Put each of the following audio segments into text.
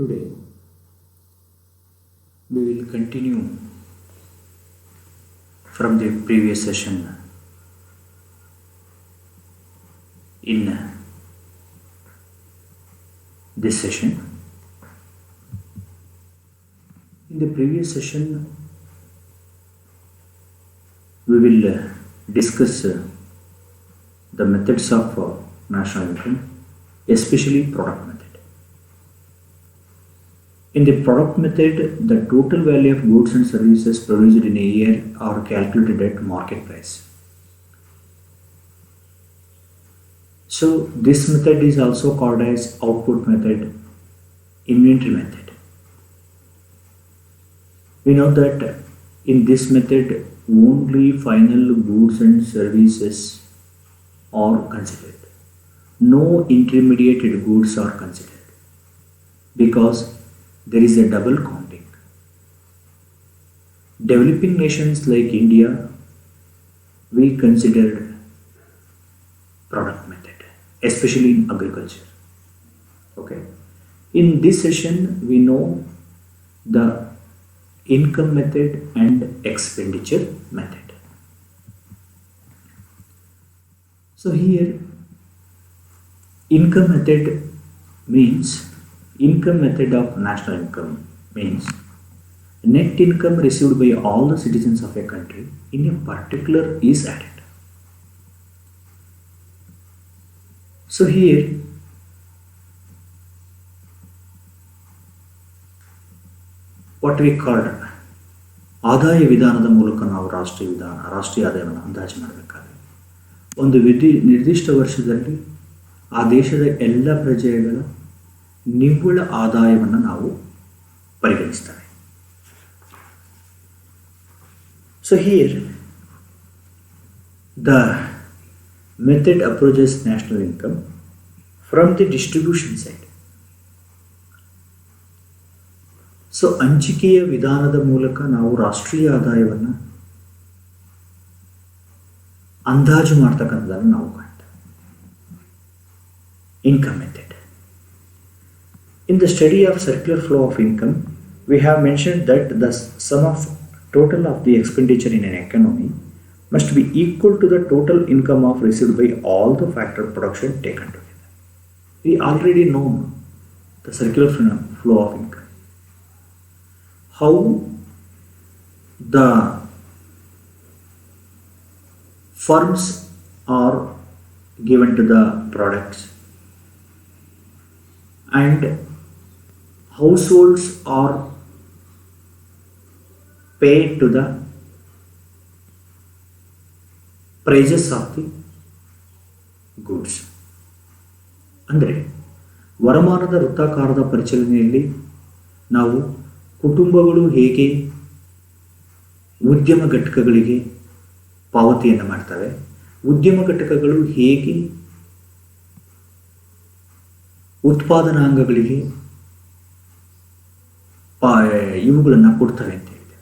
Today we will continue from the previous session in this session. In the previous session, we will discuss the methods of national income, especially product method. In the product method, the total value of goods and services produced in a year are calculated at market price. So this method is also called as output method, inventory method. We know that in this method only final goods and services are considered. No intermediate goods are considered because there is a double counting. Developing nations like India, we consider product method, especially in agriculture. Okay. In this session, we know the income method and expenditure method. So here, income method of national income means net income received by all the citizens of a country in a particular is added. So here what we called ಆದಾಯ ವಿಧಾನದ ಮೂಲಕ ನಾವು ರಾಷ್ಟ್ರೀಯ ಆದಾಯವನ್ನು ಅಂದಾಜು ಮಾಡಬೇಕಾದ್ರೆ ಒಂದು ನಿರ್ದಿಷ್ಟ ವರ್ಷದಲ್ಲಿ ಆ ದೇಶದ ಎಲ್ಲ ಪ್ರಜೆಗಳ ನಿವ್ವಳ ಆದಾಯವನ್ನು ನಾವು ಪರಿಗಣಿಸ್ತೇವೆ. So here the method approaches national income from the distribution side. So ಹಂಚಿಕೆಯ ವಿಧಾನದ ಮೂಲಕ ನಾವು ರಾಷ್ಟ್ರೀಯ ಆದಾಯವನ್ನು ಅಂದಾಜು ಮಾಡ್ತಕ್ಕಂಥದ್ದನ್ನು ನಾವು ಕಾಣ್ತೇವೆ. Income method. In the study of circular flow of income, we have mentioned that the sum of total of the expenditure in an economy must be equal to the total income of received by all the factor production taken together. We already know the circular flow of income. How the firms are given to the products and households are paid to the prices of the goods. ಅಂದರೆ ವರಮಾನದ ವೃತ್ತಾಕಾರದ ಪರಿಚಲನೆಯಲ್ಲಿ ನಾವು ಕುಟುಂಬಗಳು ಹೇಗೆ ಉದ್ಯಮ ಘಟಕಗಳಿಗೆ ಪಾವತಿಯನ್ನು ಮಾಡ್ತವೆ, ಉದ್ಯಮ ಘಟಕಗಳು ಹೇಗೆ ಉತ್ಪಾದನಾಂಗಗಳಿಗೆ ಇವುಗಳನ್ನು ಕೊಡ್ತವೆ ಅಂತ ಹೇಳಿದೆ.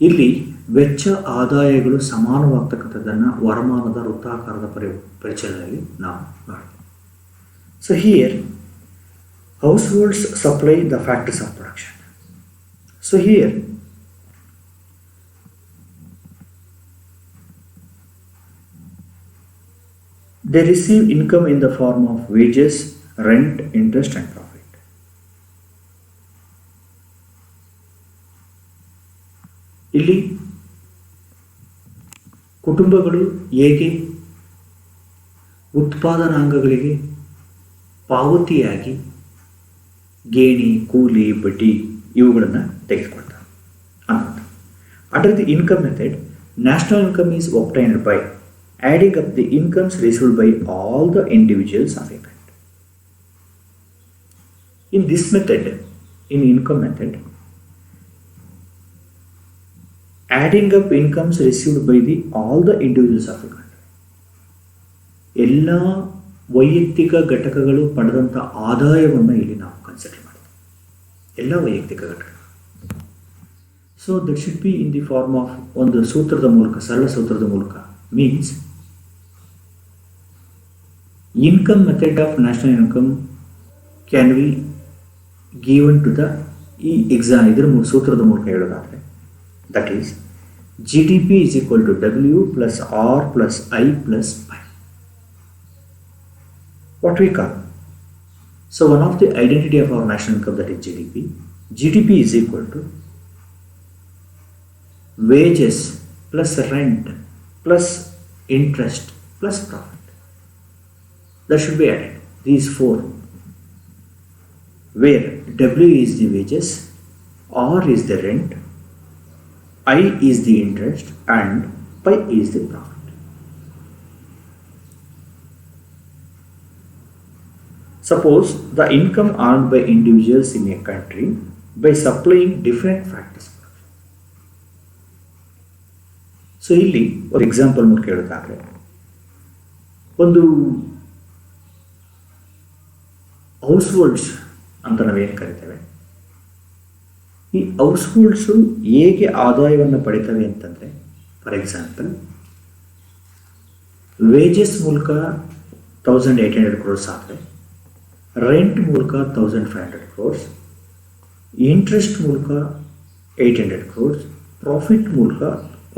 ಇಲ್ಲಿ ವೆಚ್ಚ ಆದಾಯಗಳು ಸಮಾನವಾಗ್ತಕ್ಕಂಥದ್ದನ್ನು ವರಮಾನದ ವೃತ್ತಾಕಾರದ ಪರಿಚಲನೆಯಲ್ಲಿ ನಾವು ನೋಡ್ತೇವೆ. So here households supply the factors of production. So here they receive income in the form of wages, rent, interest and profit. ಇಲ್ಲಿ ಕುಟುಂಬಗಳು ಹೇಗೆ ಉತ್ಪಾದನಾಂಗಗಳಿಗೆ ಪಾವತಿಯಾಗಿ ಗೇಣಿ, ಕೂಲಿ, ಬಡ್ಡಿ ಇವುಗಳನ್ನು ತೆಗೆದುಕೊಳ್ತಾರೆ ಅನ್ನೋದು. Under the income method, national income is obtained by adding up the incomes received by all the individuals of a country. In this method, in income method, adding up incomes received by all the individuals of a country. ಎಲ್ಲ ವೈಯಕ್ತಿಕ ಘಟಕಗಳು ಪಡೆದಂಥ ಆದಾಯವನ್ನು ಇಲ್ಲಿ ನಾವು consider ಮಾಡ್ತೀವಿ. ಎಲ್ಲ ವೈಯಕ್ತಿಕ ಘಟಕ. So that should be in the form of ಒಂದು ಸೂತ್ರದ ಮೂಲಕ, ಸರಳ ಸೂತ್ರದ ಮೂಲಕ. Means income method of national income can be given to the ಈ ಎಕ್ಸಾಮ್ ಇದರ ಸೂತ್ರದ ಮೂಲಕ ಹೇಳೋದಾದರೆ that is G D P is equal to W plus R plus I plus pi. What we call? So one of the identity of our national income, that is GDP. GDP is equal to wages plus rent plus interest plus profit. That should be added. These four, where W is the wages, R is the rent, I is the interest, and pi is the profit. Suppose the income earned by individuals in a country by supplying different factors. So ಇಲ್ಲಿ ಒಂದು example ಮೂಲಕ ಹೇಳೋದಾದರೆ, ಒಂದು house holds ಅಂತ ನಾವೇನು ಕರಿತೇವೆ, ಈ house ಹೋಲ್ಡ್ಸು ಹೇಗೆ ಆದಾಯವನ್ನು ಪಡಿತವೆ ಅಂತಂದರೆ, ಫಾರ್ ಎಕ್ಸಾಂಪಲ್ ವೇಜಸ್ ಮೂಲಕ 1800 crores ಆದರೆ, ರೆಂಟ್ ಮೂಲಕ 1500 crores, ಇಂಟ್ರೆಸ್ಟ್ ಮೂಲಕ 800 crores, ಪ್ರಾಫಿಟ್ ಮೂಲಕ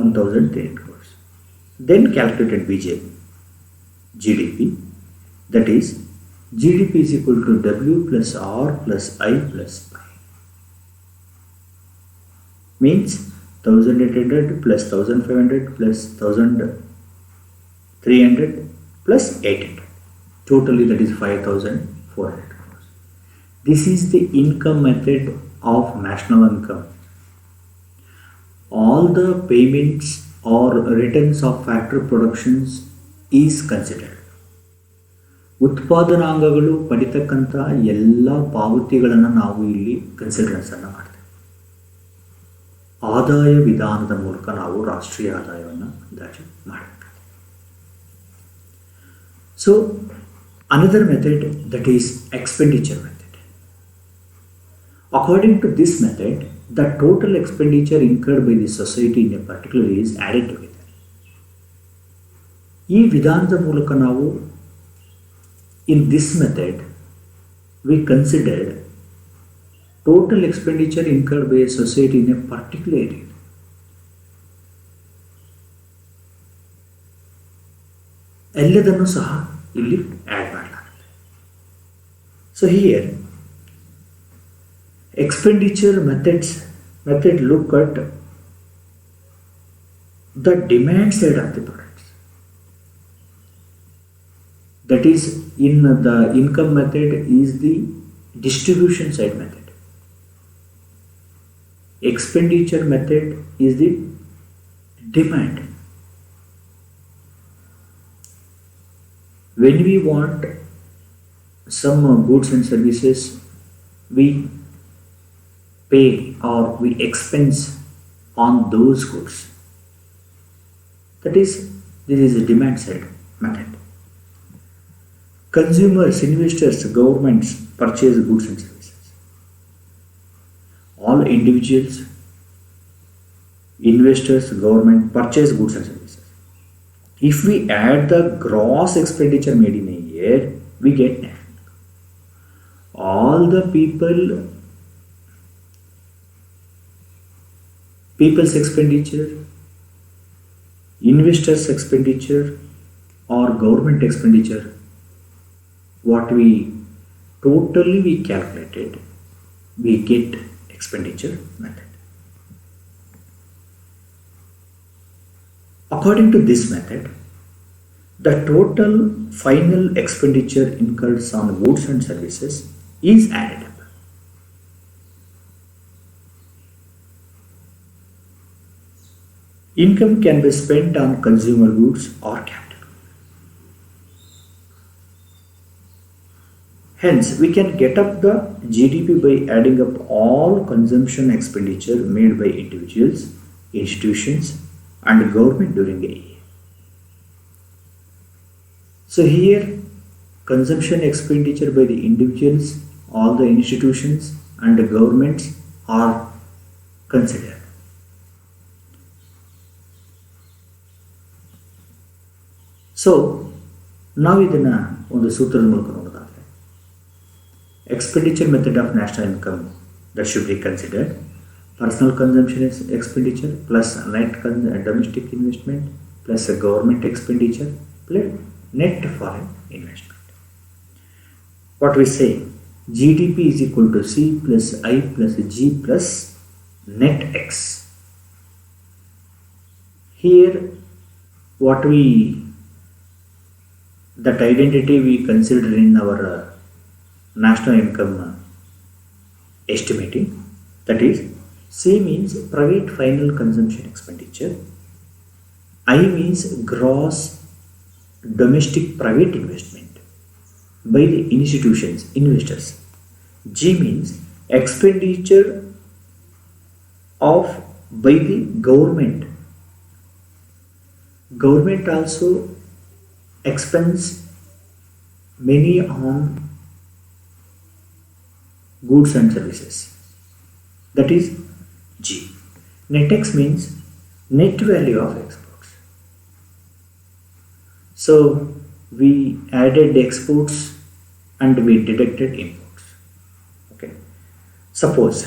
1300 crores. Then calculated GDP, that is GDP is equal to W plus R plus I plus pi. Means 1800 plus 1500 plus 1300 plus 800. Totally that is 5400 crores. This is the income method of national income. All the payments or returns of factory productions is considered. ಉತ್ಪಾದನಾಂಗಗಳು ಪಡಿತಕ್ಕಂಥ ಎಲ್ಲ ಪಾವತಿಗಳನ್ನು ನಾವು ಇಲ್ಲಿ ಕನ್ಸಿಡರೆನ್ಸನ್ನು ಮಾಡ್ತೇವೆ. ಆದಾಯ ವಿಧಾನದ ಮೂಲಕ ನಾವು ರಾಷ್ಟ್ರೀಯ ಆದಾಯವನ್ನು ಅಂದಾಜು ಮಾಡಬೇಕು. So another method, that is expenditure method. According to this method, the total expenditure incurred by the society in a particular year is added together. ಈ ವಿಧಾನದ ಮೂಲಕ ನಾವು in this method we considered total expenditure incurred by a society in a particular area. ಎಲ್ಲದನ್ನು ಸಹ ಇಲ್ಲಿ add ಮಾಡಲಾಗುತ್ತೆ. So here expenditure method look at the demand side of the products. That is, in the income method is the distribution side method. Expenditure method is the demand. When we want some goods and services, we pay or we expense on those goods. That is, this is a demand side method. Consumers, investors, governments purchase goods and services. All individuals, investors, government purchase goods and services. If we add the gross expenditure made in a year, we get net. All the people's expenditure, investors' expenditure, or government expenditure, what we totally calculated, we get expenditure method. According to this method, the total final expenditure incurred on goods and services is added up. Income can be spent on consumer goods or capital. Hence, we can get up the GDP by adding up all consumption expenditure made by individuals, institutions, and government during a year. So here, consumption expenditure by the individuals, all the institutions, and the governments are considered. So ನಾವು ಇದನ್ನು ಒಂದು ಸೂತ್ರದ ಮೂಲಕ ನೋಡೋದಾದರೆ, expenditure method of national income that should be considered. Personal consumption is expenditure plus domestic investment plus a government expenditure plus net foreign investment. What we say, GDP is equal to C plus I plus G plus net X. Here that identity we consider in our national income estimating, that is, C means private final consumption expenditure, I means gross domestic private investment by the institutions, investors, G means expenditure of by the government. Government also expends many on goods and services, that is G. Net X means net value of exports. So we added exports and we deducted imports. Okay. Suppose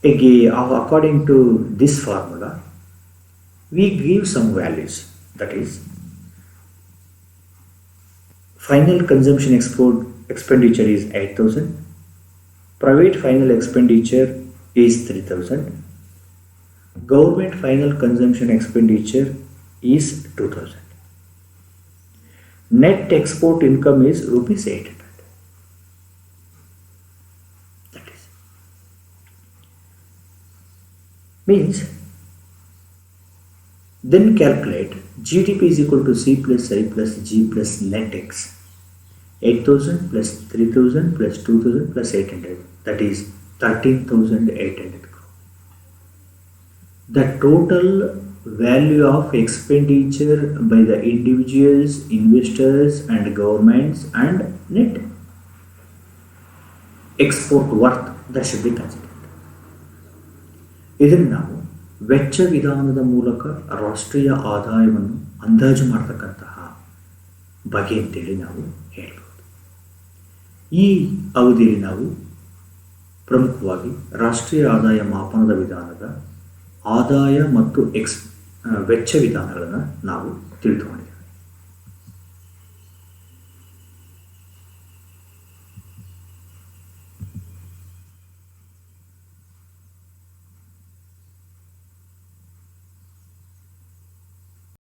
again, according to this formula, we give some values, that is final consumption expenditure is 8,000, private final expenditure is 3,000, government final consumption expenditure is 2,000. Net export income is rupees 800. That is means, then calculate GDP is equal to C plus I plus G plus net X. 8,000 plus 3,000 plus 2,000 plus 800, that is 13,800 crore. The total value of expenditure by the individuals, investors and governments and net export worth that should be considered. ಇದನ್ನು ನಾವು ವೆಚ್ಚ ವಿಧಾನದ ಮೂಲಕ ರಾಷ್ಟ್ರೀಯ ಆದಾಯವನ್ನು ಅಂದಾಜು ಮಾಡತಕ್ಕಂತಹ ಬಗೆ ಅಂತೇಳಿ ನಾವು ಹೇಳ್ಬೋದು. ಈ ಅವಧಿಯಲ್ಲಿ ನಾವು ಪ್ರಮುಖವಾಗಿ ರಾಷ್ಟ್ರೀಯ ಆದಾಯ ಮಾಪನದ ವಿಧಾನದ ಆದಾಯ ಮತ್ತು ವೆಚ್ಚ ವಿಧಾನಗಳನ್ನು ನಾವು ತಿಳಿದುಕೊಂಡಿದ್ದೇವೆ.